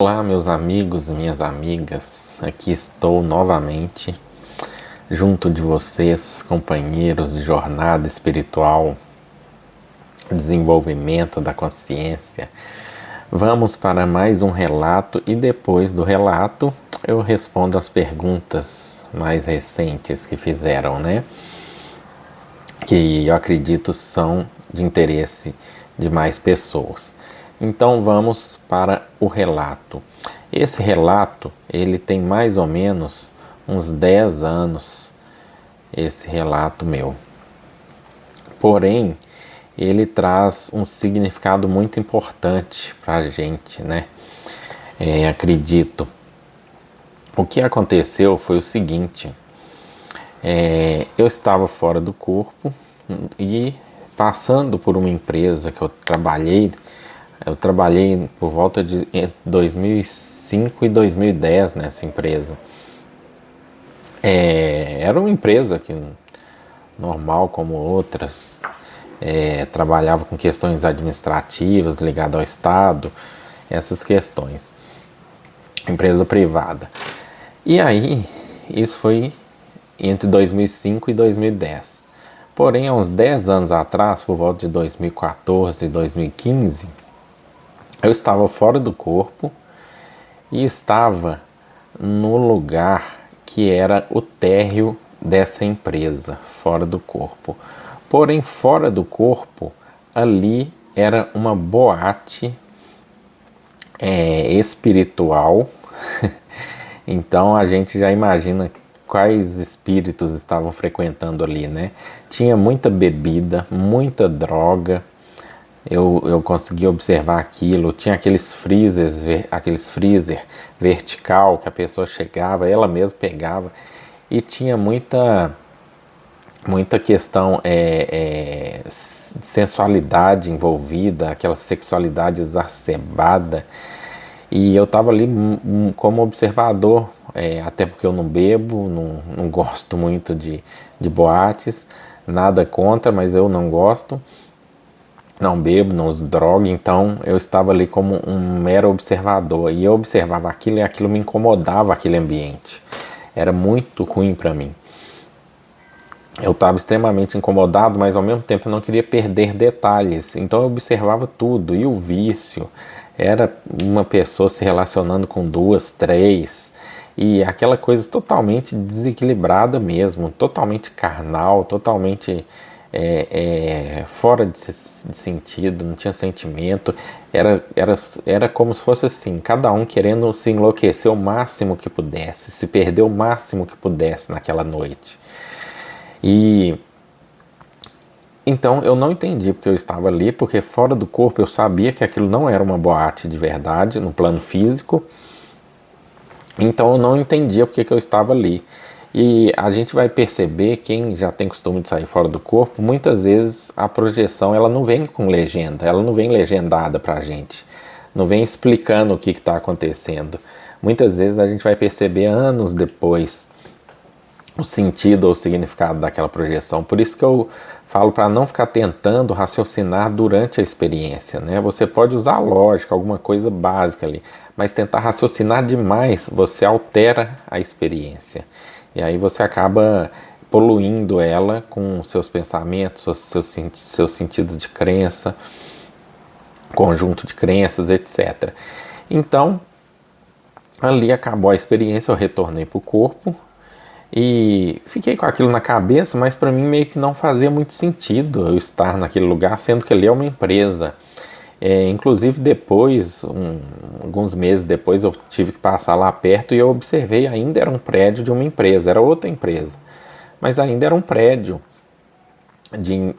Olá, meus amigos e minhas amigas, aqui estou novamente junto de vocês, companheiros de jornada espiritual, desenvolvimento da consciência. Vamos para mais um relato e depois do relato eu respondo as perguntas mais recentes que fizeram, né? Que eu acredito são de interesse de mais pessoas. Então vamos para o relato. Esse relato, ele tem mais ou menos uns 10 anos, esse relato meu. Porém, ele traz um significado muito importante para a gente, né? Acredito. O que aconteceu foi o seguinte, eu estava fora do corpo e passando por uma empresa que eu trabalhei por volta de 2005 e 2010 nessa empresa. Era uma empresa que, normal como outras, trabalhava com questões administrativas ligadas ao Estado, essas questões. Empresa privada. E aí, isso foi entre 2005 e 2010. Porém, há uns 10 anos atrás, por volta de 2014 e 2015, eu estava fora do corpo e estava no lugar que era o térreo dessa empresa, fora do corpo. Porém, fora do corpo, ali era uma boate espiritual. Então a gente já imagina quais espíritos estavam frequentando ali, né? Tinha muita bebida, muita droga. Eu consegui observar aquilo, tinha aqueles freezer vertical que a pessoa chegava, ela mesma pegava, e tinha muita questão sensualidade envolvida, aquela sexualidade exacerbada, e eu estava ali como observador, até porque eu não bebo, não gosto muito de boates, nada contra, mas eu não gosto. Não bebo, não uso droga, então eu estava ali como um mero observador e eu observava aquilo e aquilo me incomodava, aquele ambiente. Era muito ruim para mim. Eu estava extremamente incomodado, mas ao mesmo tempo eu não queria perder detalhes, então eu observava tudo. E o vício era uma pessoa se relacionando com duas, três, e aquela coisa totalmente desequilibrada mesmo, totalmente carnal, totalmente fora de sentido, não tinha sentimento, era como se fosse assim, cada um querendo se enlouquecer o máximo que pudesse, se perder o máximo que pudesse naquela noite. E então eu não entendi porque eu estava ali, porque fora do corpo eu sabia que aquilo não era uma boate de verdade, no plano físico, então eu não entendia porque que eu estava ali. E a gente vai perceber, quem já tem costume de sair fora do corpo, muitas vezes a projeção ela não vem com legenda, ela não vem legendada pra gente, não vem explicando o que está acontecendo. Muitas vezes a gente vai perceber anos depois o sentido ou o significado daquela projeção. Por isso que eu falo para não ficar tentando raciocinar durante a experiência, né? Você pode usar a lógica, alguma coisa básica ali, mas tentar raciocinar demais, você altera a experiência. E aí você acaba poluindo ela com seus pensamentos, seus sentidos de crença, conjunto de crenças, etc. Então, ali acabou a experiência, eu retornei para o corpo e fiquei com aquilo na cabeça, mas para mim meio que não fazia muito sentido eu estar naquele lugar, sendo que ali é uma empresa. Inclusive depois, alguns meses depois, eu tive que passar lá perto e eu observei, ainda era um prédio de uma empresa, era outra empresa, mas ainda era um prédio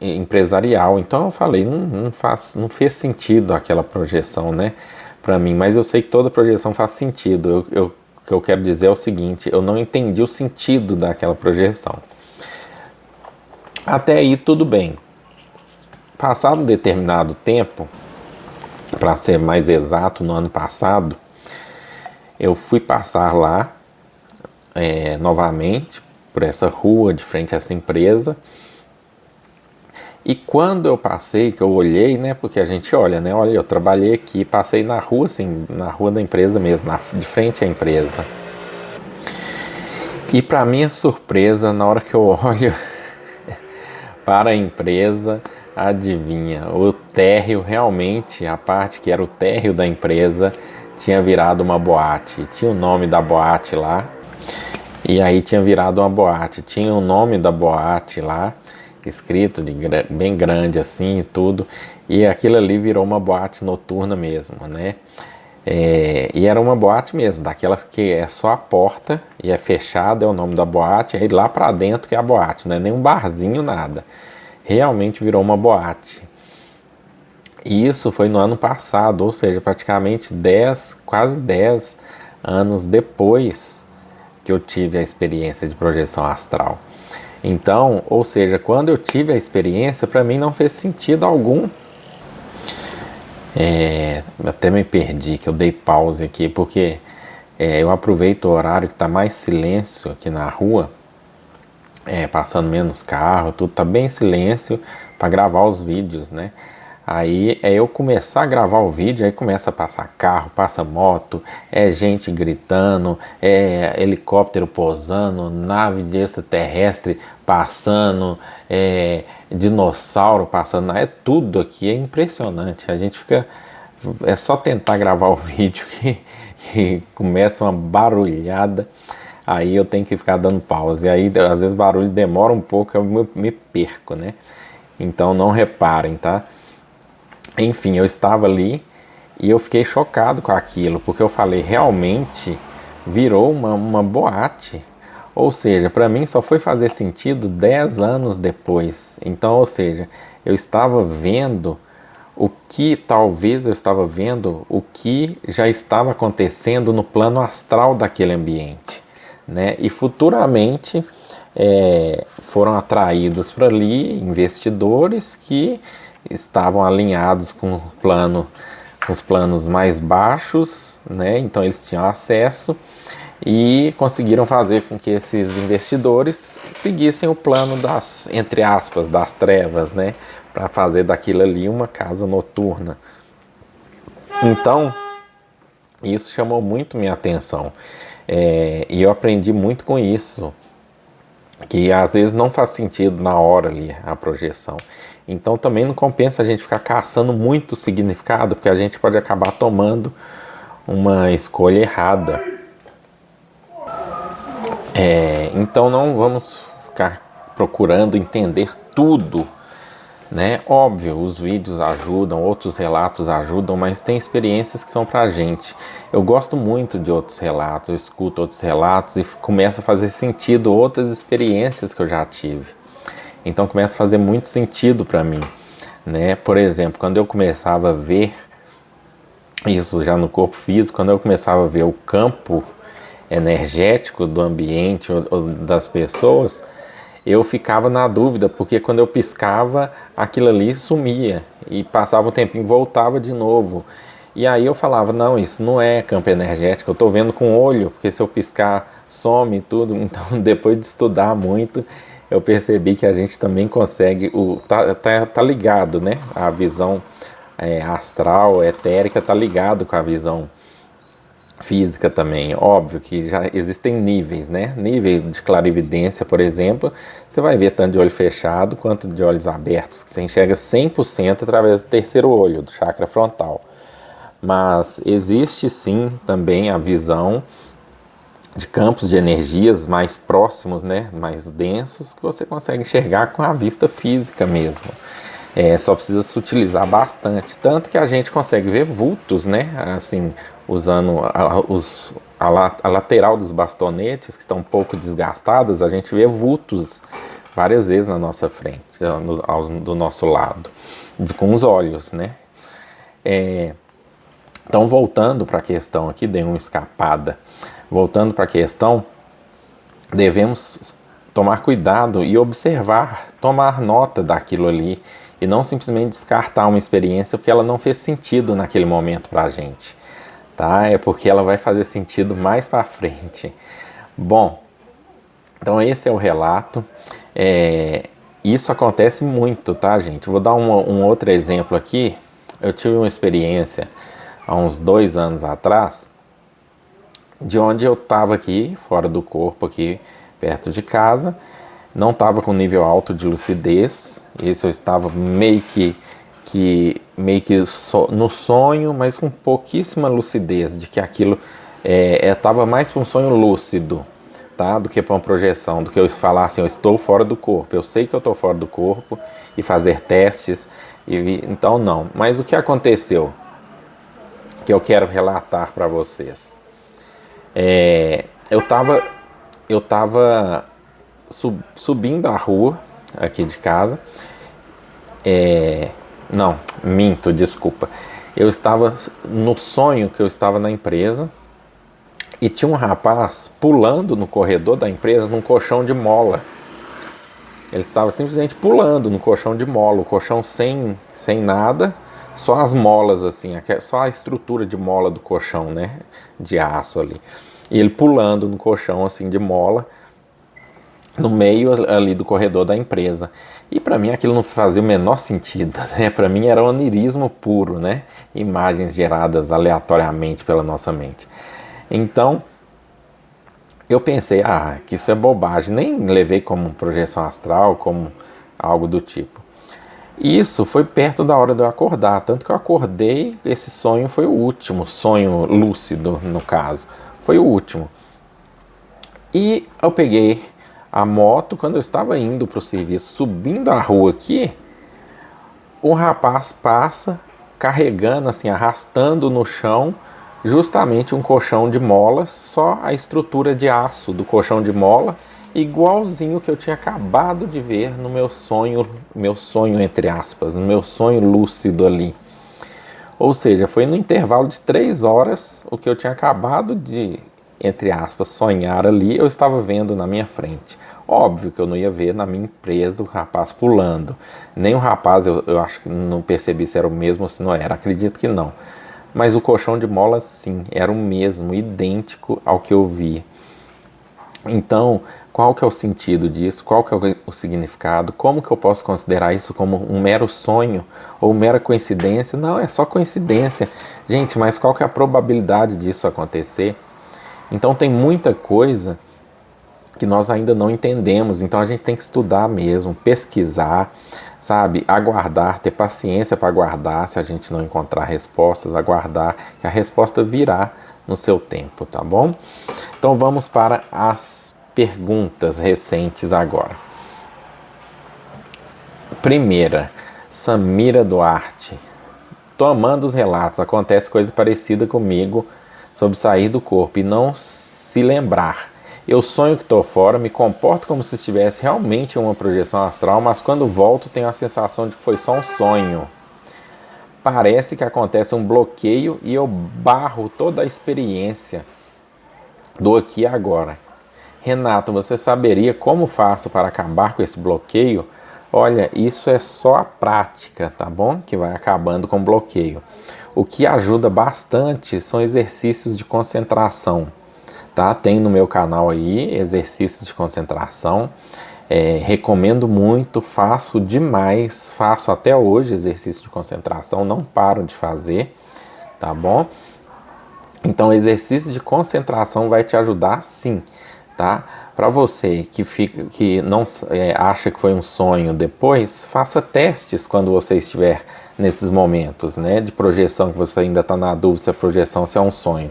empresarial. Então eu falei, não fez sentido aquela projeção, né, para mim, mas eu sei que toda projeção faz sentido. O que eu quero dizer é o seguinte, eu não entendi o sentido daquela projeção. Até aí tudo bem. Passado um determinado tempo, para ser mais exato, no ano passado, eu fui passar lá novamente, por essa rua de frente a essa empresa, E quando eu passei, que eu olhei, né, porque a gente olha, né, olha, eu trabalhei aqui, passei na rua, assim, na rua da empresa mesmo, de frente à empresa. E para minha surpresa, na hora que eu olho para a empresa, adivinha, o térreo realmente, a parte que era o térreo da empresa, tinha virado uma boate. Tinha o nome da boate lá, e aí tinha virado uma boate. Tinha o nome da boate lá, escrito bem grande assim e tudo. E aquilo ali virou uma boate noturna mesmo, né? E era uma boate mesmo, daquelas que é só a porta e é fechada, é o nome da boate, aí lá pra dentro que é a boate, não é nem um barzinho, nada. Realmente virou uma boate. E isso foi no ano passado, ou seja, praticamente 10, quase 10 anos depois que eu tive a experiência de projeção astral. Então, ou seja, quando eu tive a experiência, para mim não fez sentido algum. Até me perdi, que eu dei pause aqui, porque eu aproveito o horário que está mais silêncio aqui na rua, passando menos carro, tudo tá bem silêncio para gravar os vídeos, né? Aí é eu começar a gravar o vídeo, aí começa a passar carro, passa moto, é gente gritando, é helicóptero pousando, nave de extraterrestre passando, dinossauro passando, é tudo aqui, é impressionante. A gente fica, é só tentar gravar o vídeo que começa uma barulhada, aí eu tenho que ficar dando pausa, e aí às vezes o barulho demora um pouco, eu me perco, né? Então não reparem, tá? Enfim, eu estava ali e eu fiquei chocado com aquilo, porque eu falei, realmente virou uma boate. Ou seja, para mim só foi fazer sentido 10 anos depois. Então, ou seja, eu estava vendo talvez eu estava vendo o que já estava acontecendo no plano astral daquele ambiente, né? E futuramente foram atraídos para ali investidores que estavam alinhados com com os planos mais baixos, né? Então eles tinham acesso e conseguiram fazer com que esses investidores seguissem o plano das, entre aspas, das trevas, né? Para fazer daquilo ali uma casa noturna. Então, isso chamou muito minha atenção. E eu aprendi muito com isso, que às vezes não faz sentido na hora ali a projeção. Então também não compensa a gente ficar caçando muito significado, porque a gente pode acabar tomando uma escolha errada. Então não vamos ficar procurando entender tudo, né? Óbvio, os vídeos ajudam, outros relatos ajudam, mas tem experiências que são pra gente. Eu gosto muito de outros relatos, eu escuto outros relatos e começa a fazer sentido outras experiências que eu já tive. Então começa a fazer muito sentido para mim, né? Por exemplo, quando eu começava a ver isso já no corpo físico, quando eu começava a ver o campo energético do ambiente ou das pessoas, eu ficava na dúvida, porque quando eu piscava, aquilo ali sumia e passava um tempinho, voltava de novo. E aí eu falava, não, isso não é campo energético, eu estou vendo com o olho, porque se eu piscar some e tudo. Então depois de estudar muito, eu percebi que a gente também consegue, tá ligado, né? A visão astral, etérica, tá ligado com a visão física também. Óbvio que já existem níveis, né? Nível de clarividência, por exemplo, você vai ver tanto de olho fechado quanto de olhos abertos, que você enxerga 100% através do terceiro olho, do chakra frontal. Mas existe sim também a visão de campos de energias mais próximos, né, mais densos, que você consegue enxergar com a vista física mesmo. Só precisa se utilizar bastante, tanto que a gente consegue ver vultos, né, assim, usando a lateral dos bastonetes, que estão um pouco desgastadas, a gente vê vultos várias vezes na nossa frente, do nosso lado, com os olhos, né. Então, voltando para a questão aqui, dei uma escapada. Voltando para a questão, devemos tomar cuidado e observar, tomar nota daquilo ali e não simplesmente descartar uma experiência porque ela não fez sentido naquele momento para a gente, tá? É porque ela vai fazer sentido mais para frente. Bom, então esse é o relato. Isso acontece muito, tá, gente? Vou dar um outro exemplo aqui. Eu tive uma experiência há uns 2 anos atrás, de onde eu estava aqui, fora do corpo, aqui perto de casa, não estava com nível alto de lucidez. Isso eu estava no sonho, mas com pouquíssima lucidez de que aquilo estava mais para um sonho lúcido, tá? Do que para uma projeção, do que eu falar assim, eu estou fora do corpo, eu sei que eu estou fora do corpo e fazer testes, então não. Mas o que aconteceu, que eu quero relatar para vocês, eu estava subindo a rua aqui de casa, não, minto, desculpa, eu estava no sonho que eu estava na empresa, e tinha um rapaz pulando no corredor da empresa num colchão de mola. Ele estava simplesmente pulando no colchão de mola, o colchão sem nada, só as molas assim, só a estrutura de mola do colchão, né, de aço ali. E ele pulando no colchão assim de mola, no meio ali do corredor da empresa. E para mim aquilo não fazia o menor sentido, né? Para mim era onirismo puro, né? Imagens geradas aleatoriamente pela nossa mente. Então, eu pensei, que isso é bobagem, nem levei como projeção astral, como algo do tipo. Isso foi perto da hora de eu acordar, tanto que eu acordei, esse sonho foi o último, sonho lúcido no caso, foi o último. E eu peguei a moto, quando eu estava indo para o serviço, subindo a rua aqui, um rapaz passa carregando, assim, arrastando no chão, justamente um colchão de molas, só a estrutura de aço do colchão de mola, igualzinho que eu tinha acabado de ver no meu sonho entre aspas, no meu sonho lúcido ali. Ou seja, foi no intervalo de 3 horas o que eu tinha acabado de, entre aspas, sonhar ali, eu estava vendo na minha frente. Óbvio que eu não ia ver na minha empresa o rapaz pulando. Nem o rapaz, eu acho que não percebi se era o mesmo ou se não era, acredito que não. Mas o colchão de mola, sim, era o mesmo, idêntico ao que eu vi. Então, qual que é o sentido disso? Qual que é o significado? Como que eu posso considerar isso como um mero sonho ou mera coincidência? Não, é só coincidência. Gente, mas qual que é a probabilidade disso acontecer? Então tem muita coisa que nós ainda não entendemos, então a gente tem que estudar mesmo, pesquisar, sabe, aguardar, ter paciência para aguardar, se a gente não encontrar respostas, aguardar que a resposta virá no seu tempo, tá bom? Então vamos para as perguntas recentes agora. Primeira, Samira Duarte. Tô amando os relatos, acontece coisa parecida comigo sobre sair do corpo e não se lembrar. Eu sonho que estou fora, me comporto como se estivesse realmente em uma projeção astral, mas quando volto tenho a sensação de que foi só um sonho. Parece que acontece um bloqueio e eu barro toda a experiência do aqui e agora. Renato, você saberia como faço para acabar com esse bloqueio? Olha, isso é só a prática, tá bom? Que vai acabando com o bloqueio. O que ajuda bastante são exercícios de concentração. Tá? Tem no meu canal aí exercícios de concentração, recomendo muito, faço demais, faço até hoje exercício de concentração, não paro de fazer, tá bom? Então exercício de concentração vai te ajudar sim, tá? Para você que não acha que foi um sonho depois, faça testes quando você estiver nesses momentos, né, de projeção, que você ainda está na dúvida se a projeção se é um sonho.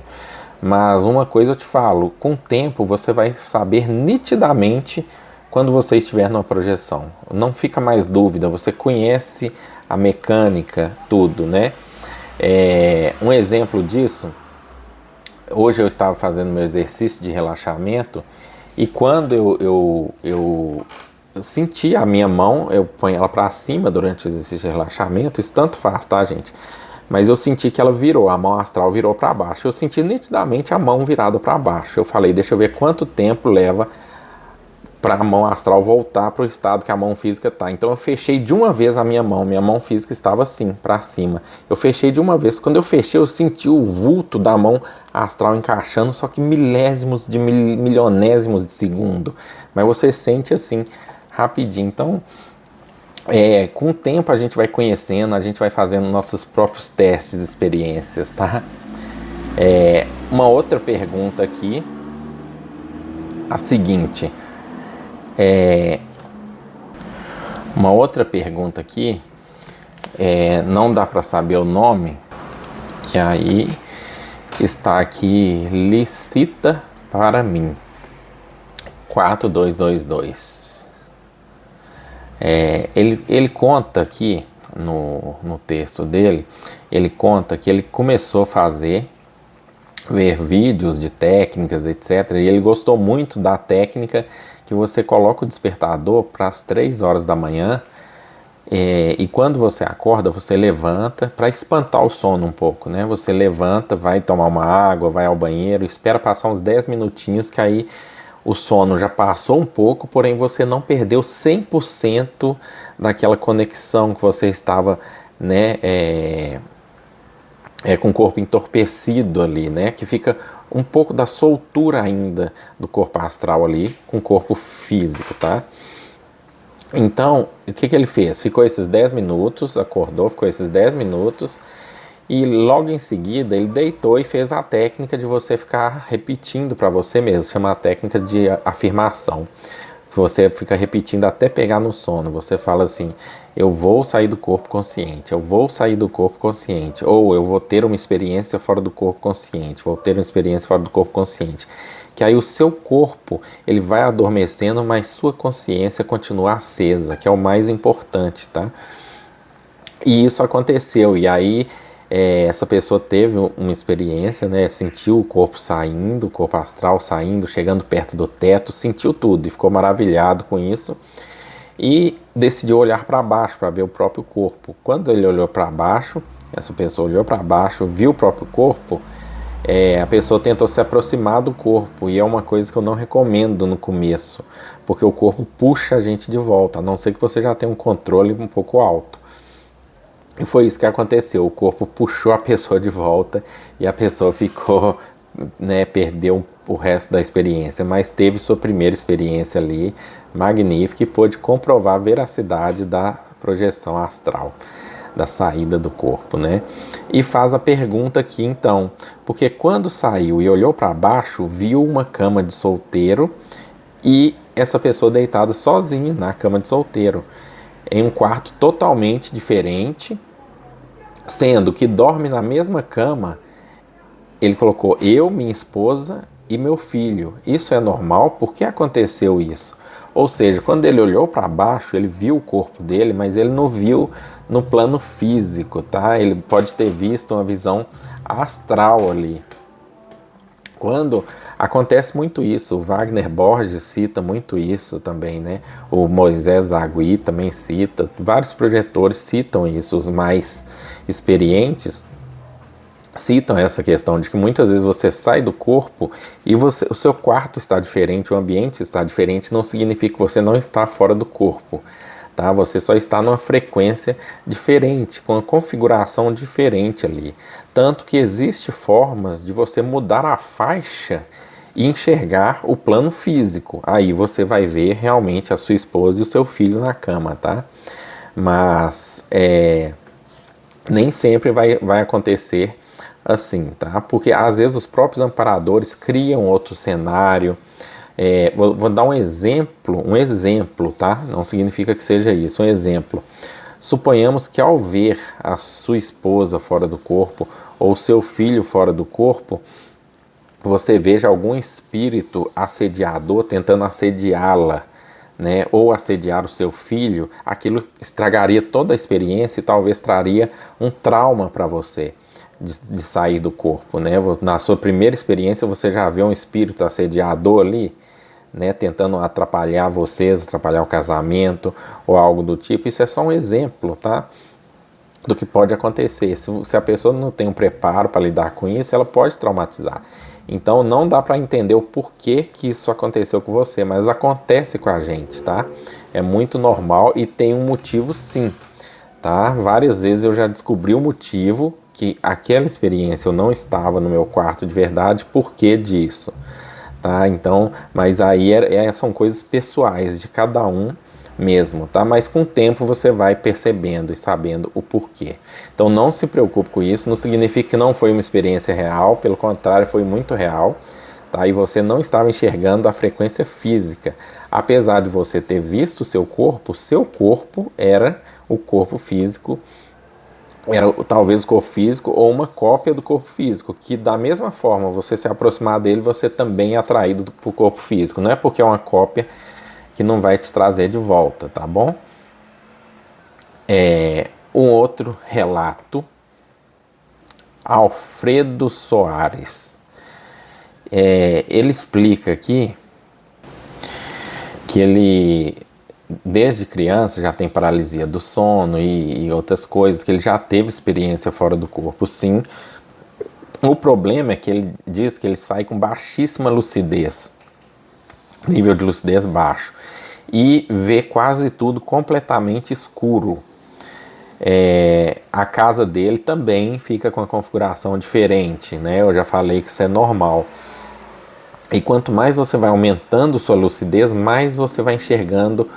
Mas uma coisa eu te falo, com o tempo você vai saber nitidamente quando você estiver numa projeção. Não fica mais dúvida, você conhece a mecânica, tudo, né? Um exemplo disso, hoje eu estava fazendo meu exercício de relaxamento e quando eu senti a minha mão, eu ponho ela para cima durante o exercício de relaxamento, isso tanto faz, tá, gente? Mas eu senti que ela virou, a mão astral virou para baixo. Eu senti nitidamente a mão virada para baixo. Eu falei, deixa eu ver quanto tempo leva para a mão astral voltar para o estado que a mão física está. Então eu fechei de uma vez a minha mão física estava assim, para cima. Eu fechei de uma vez. Quando eu fechei, eu senti o vulto da mão astral encaixando, só que milésimos de milionésimos de segundo. Mas você sente assim, rapidinho. Então, Com o tempo a gente vai conhecendo, a gente vai fazendo nossos próprios testes, experiências, tá? Uma outra pergunta aqui, a seguinte, uma outra pergunta aqui, não dá para saber o nome, e aí está aqui, licita para mim, 4222. Ele conta aqui, no texto dele, ele conta que ele começou a ver vídeos de técnicas, etc. E ele gostou muito da técnica que você coloca o despertador para as 3 horas da manhã, e quando você acorda, você levanta para espantar o sono um pouco, né? Você levanta, vai tomar uma água, vai ao banheiro, espera passar uns 10 minutinhos, que aí o sono já passou um pouco, porém você não perdeu 100% daquela conexão que você estava, né, com o corpo entorpecido ali, né? Que fica um pouco da soltura ainda do corpo astral ali com o corpo físico, tá? Então, o que ele fez? Ficou esses 10 minutos, acordou, ficou esses 10 minutos e logo em seguida ele deitou e fez a técnica de você ficar repetindo para você mesmo, chama a técnica de afirmação. Você fica repetindo até pegar no sono. Você fala assim: eu vou sair do corpo consciente, eu vou sair do corpo consciente, ou eu vou ter uma experiência fora do corpo consciente, vou ter uma experiência fora do corpo consciente. Que aí o seu corpo ele vai adormecendo, mas sua consciência continua acesa, que é o mais importante, tá? E isso aconteceu, e aí essa pessoa teve uma experiência, né? Sentiu o corpo saindo, o corpo astral saindo, chegando perto do teto, sentiu tudo e ficou maravilhado com isso. E decidiu olhar para baixo para ver o próprio corpo. Quando ele olhou para baixo, essa pessoa olhou para baixo, viu o próprio corpo, a pessoa tentou se aproximar do corpo, e é uma coisa que eu não recomendo no começo, porque o corpo puxa a gente de volta, a não ser que você já tenha um controle um pouco alto. E foi isso que aconteceu, o corpo puxou a pessoa de volta e a pessoa ficou, né, perdeu o resto da experiência, mas teve sua primeira experiência ali, magnífica, e pôde comprovar a veracidade da projeção astral, da saída do corpo, né? E faz a pergunta aqui então, porque quando saiu e olhou para baixo, viu uma cama de solteiro e essa pessoa deitada sozinha na cama de solteiro, em um quarto totalmente diferente, sendo que dorme na mesma cama. Ele colocou eu, minha esposa e meu filho. Isso é normal? Por que aconteceu isso? Ou seja, quando ele olhou para baixo, ele viu o corpo dele, mas ele não viu no plano físico, tá? Ele pode ter visto uma visão astral ali. Quando acontece muito isso, o Wagner Borges cita muito isso também, né? O Moisés Zagui também cita, vários projetores citam isso, os mais experientes citam essa questão de que muitas vezes você sai do corpo e o seu quarto está diferente, o ambiente está diferente, não significa que você não está fora do corpo, tá? Você só está numa frequência diferente, com uma configuração diferente ali. Tanto que existe formas de você mudar a faixa e enxergar o plano físico. Aí você vai ver realmente a sua esposa e o seu filho na cama, tá? Mas nem sempre vai acontecer assim, tá? Porque às vezes os próprios amparadores criam outro cenário. Vou dar um exemplo, tá? Não significa que seja isso, um exemplo. Suponhamos que ao ver a sua esposa fora do corpo ou seu filho fora do corpo, você veja algum espírito assediador tentando assediá-la, né? Ou assediar o seu filho, aquilo estragaria toda a experiência e talvez traria um trauma para você de sair do corpo, né? Na sua primeira experiência você já vê um espírito assediador ali, né, tentando atrapalhar vocês, atrapalhar o casamento ou algo do tipo. Isso é só um exemplo, tá? Do que pode acontecer. Se a pessoa não tem um preparo para lidar com isso, ela pode traumatizar. Então não dá para entender o porquê que isso aconteceu com você, mas acontece com a gente, tá? É muito normal e tem um motivo sim, tá? Várias vezes eu já descobri o motivo, que aquela experiência eu não estava no meu quarto de verdade, por que disso? Tá? Então, mas aí são coisas pessoais de cada um, mesmo, tá? Mas com o tempo você vai percebendo e sabendo o porquê. Então não se preocupe com isso, não significa que não foi uma experiência real, pelo contrário, foi muito real, tá? E você não estava enxergando a frequência física. Apesar de você ter visto o seu corpo era o corpo físico, era talvez o corpo físico ou uma cópia do corpo físico, que da mesma forma você se aproximar dele, você também é atraído para o corpo físico. Não é porque é uma cópia que não vai te trazer de volta, tá bom? Um outro relato, Alfredo Soares. Ele explica aqui que ele, desde criança, já tem paralisia do sono e outras coisas, que ele já teve experiência fora do corpo, sim. O problema é que ele diz que ele sai com baixíssima lucidez, nível de lucidez baixo, e vê quase tudo completamente escuro. A casa dele também fica com uma configuração diferente, né? Eu já falei que isso é normal. E quanto mais você vai aumentando sua lucidez, mais você vai enxergando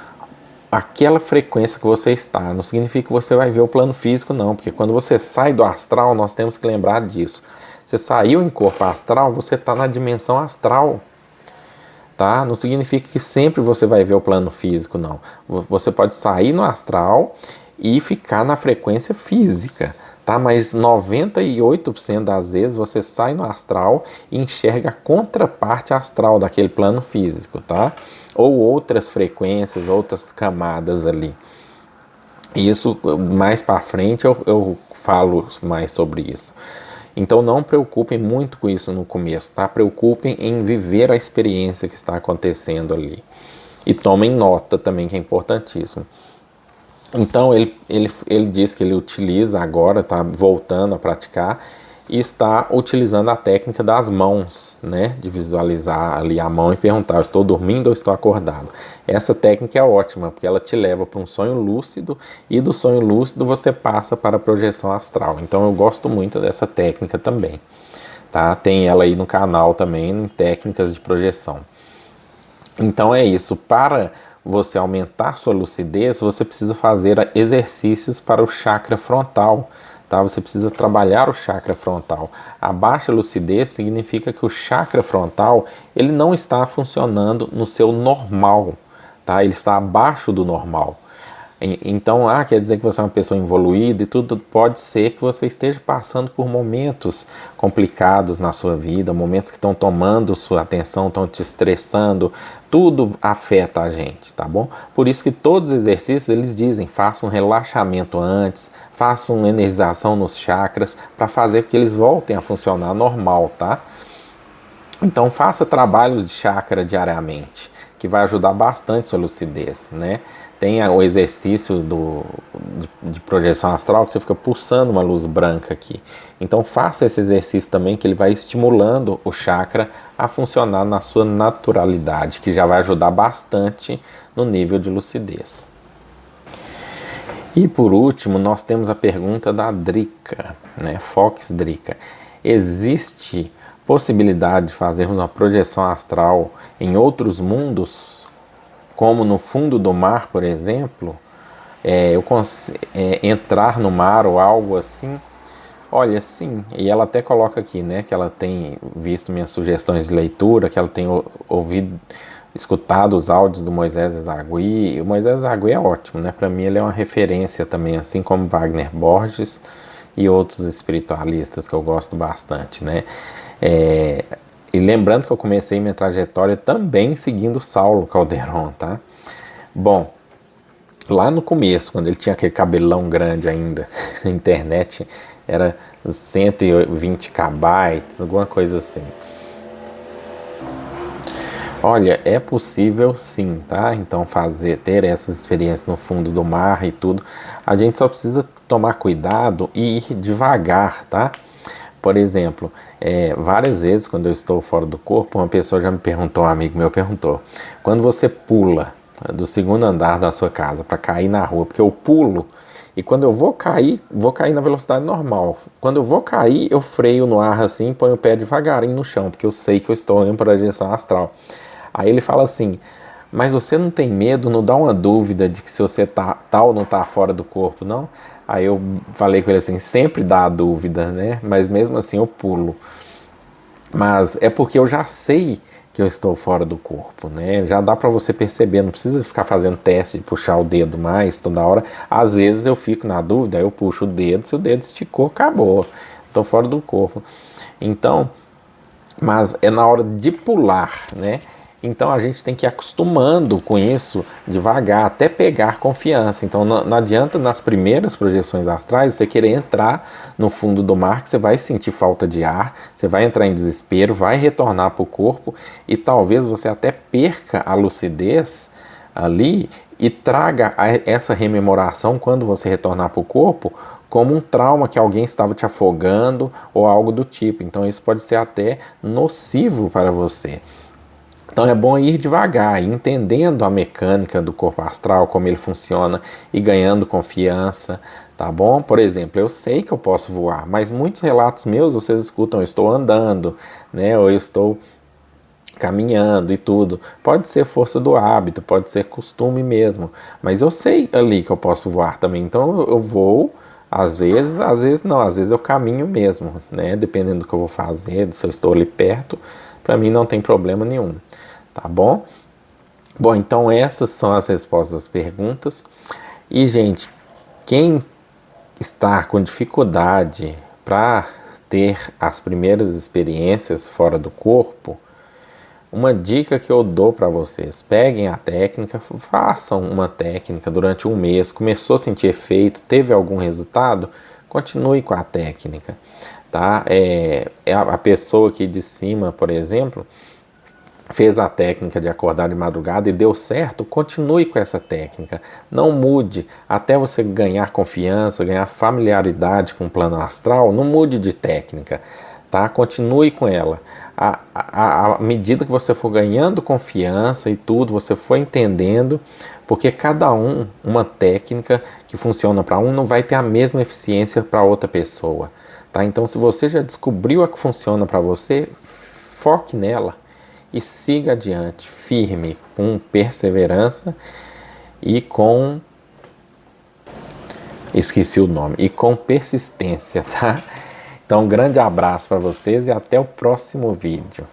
aquela frequência que você está. Não significa que você vai ver o plano físico, não, porque quando você sai do astral, nós temos que lembrar disso. Você saiu em corpo astral, você está na dimensão astral, tá? Não significa que sempre você vai ver o plano físico, não. Você pode sair no astral e ficar na frequência física, tá? Mas 98% das vezes você sai no astral e enxerga a contraparte astral daquele plano físico, tá? Ou outras frequências, outras camadas ali. Isso mais para frente eu falo mais sobre isso. Então não preocupem muito com isso no começo, tá? Preocupem em viver a experiência que está acontecendo ali. E tomem nota também, que é importantíssimo. Então ele diz que ele utiliza agora, está voltando a praticar, e está utilizando a técnica das mãos, né? De visualizar ali a mão e perguntar, estou dormindo ou estou acordado? Essa técnica é ótima, porque ela te leva para um sonho lúcido, e do sonho lúcido você passa para a projeção astral. Então eu gosto muito dessa técnica também, tá? Tem ela aí no canal também, em técnicas de projeção. Então é isso, para você aumentar sua lucidez, você precisa fazer exercícios para o chakra frontal, tá? Você precisa trabalhar o chakra frontal. A baixa lucidez significa que o chakra frontal, ele não está funcionando no seu normal, tá? Ele está abaixo do normal. Então, quer dizer que você é uma pessoa evoluída e tudo, pode ser que você esteja passando por momentos complicados na sua vida, momentos que estão tomando sua atenção, estão te estressando, tudo afeta a gente, tá bom? Por isso que todos os exercícios, eles dizem, faça um relaxamento antes, faça uma energização nos chakras, para fazer que eles voltem a funcionar normal, tá? Então, faça trabalhos de chakra diariamente, que vai ajudar bastante sua lucidez, né? Tem o exercício de projeção astral, que você fica pulsando uma luz branca aqui. Então faça esse exercício também, que ele vai estimulando o chakra a funcionar na sua naturalidade, que já vai ajudar bastante no nível de lucidez. E por último, nós temos a pergunta da Drica, né? Fox Drica. Existe possibilidade de fazermos uma projeção astral em outros mundos, como no fundo do mar, por exemplo? Entrar no mar ou algo assim? Olha, sim, e ela até coloca aqui, né, que ela tem visto minhas sugestões de leitura, que ela tem escutado os áudios do Moisés Zagui. O Moisés Zagui é ótimo, né? Para mim ele é uma referência também, assim como Wagner Borges e outros espiritualistas que eu gosto bastante, né? E lembrando que eu comecei minha trajetória também seguindo Saulo Calderon, tá? Bom, lá no começo, quando ele tinha aquele cabelão grande ainda, a internet era 120 kbytes, alguma coisa assim. Olha, é possível sim, tá? Então ter essas experiências no fundo do mar e tudo, a gente só precisa tomar cuidado e ir devagar, tá? Por exemplo, várias vezes quando eu estou fora do corpo, uma pessoa já me perguntou, um amigo meu perguntou, quando você pula do segundo andar da sua casa para cair na rua, porque eu pulo e quando eu vou cair na velocidade normal. Quando eu vou cair, eu freio no ar assim, ponho o pé devagarinho no chão, porque eu sei que eu estou em projeção astral. Aí ele fala assim, mas você não tem medo, não dá uma dúvida de que se você tá ou não tá fora do corpo, não? Aí eu falei com ele assim, sempre dá a dúvida, né? Mas mesmo assim eu pulo. Mas é porque eu já sei que eu estou fora do corpo, né? Já dá para você perceber, não precisa ficar fazendo teste de puxar o dedo mais toda hora. Às vezes eu fico na dúvida, eu puxo o dedo, se o dedo esticou, acabou. Estou fora do corpo. Então, mas é na hora de pular, né? Então a gente tem que ir acostumando com isso devagar, até pegar confiança. Então não adianta nas primeiras projeções astrais você querer entrar no fundo do mar, que você vai sentir falta de ar, você vai entrar em desespero, vai retornar para o corpo e talvez você até perca a lucidez ali e traga essa rememoração quando você retornar para o corpo como um trauma que alguém estava te afogando ou algo do tipo. Então isso pode ser até nocivo para você. Então é bom ir devagar, entendendo a mecânica do corpo astral, como ele funciona e ganhando confiança, tá bom? Por exemplo, eu sei que eu posso voar, mas muitos relatos meus vocês escutam, eu estou andando, né? Ou eu estou caminhando e tudo. Pode ser força do hábito, pode ser costume mesmo, mas eu sei ali que eu posso voar também. Então eu vou, às vezes não, às vezes eu caminho mesmo, né? Dependendo do que eu vou fazer, se eu estou ali perto, para mim não tem problema nenhum, tá bom? Bom, então essas são as respostas às perguntas. E, gente, quem está com dificuldade para ter as primeiras experiências fora do corpo, uma dica que eu dou para vocês: peguem a técnica, façam uma técnica durante um mês, começou a sentir efeito, teve algum resultado, continue com a técnica, tá? A pessoa aqui de cima, por exemplo, fez a técnica de acordar de madrugada e deu certo, continue com essa técnica. Não mude até você ganhar confiança, ganhar familiaridade com o plano astral, não mude de técnica, tá? Continue com ela. À medida que você for ganhando confiança e tudo, você for entendendo, porque cada uma técnica que funciona para um não vai ter a mesma eficiência para outra pessoa, tá? Então, se você já descobriu a que funciona para você, foque nela e siga adiante, firme, com perseverança e com... esqueci o nome, e com persistência, tá? Então, um grande abraço para vocês e até o próximo vídeo.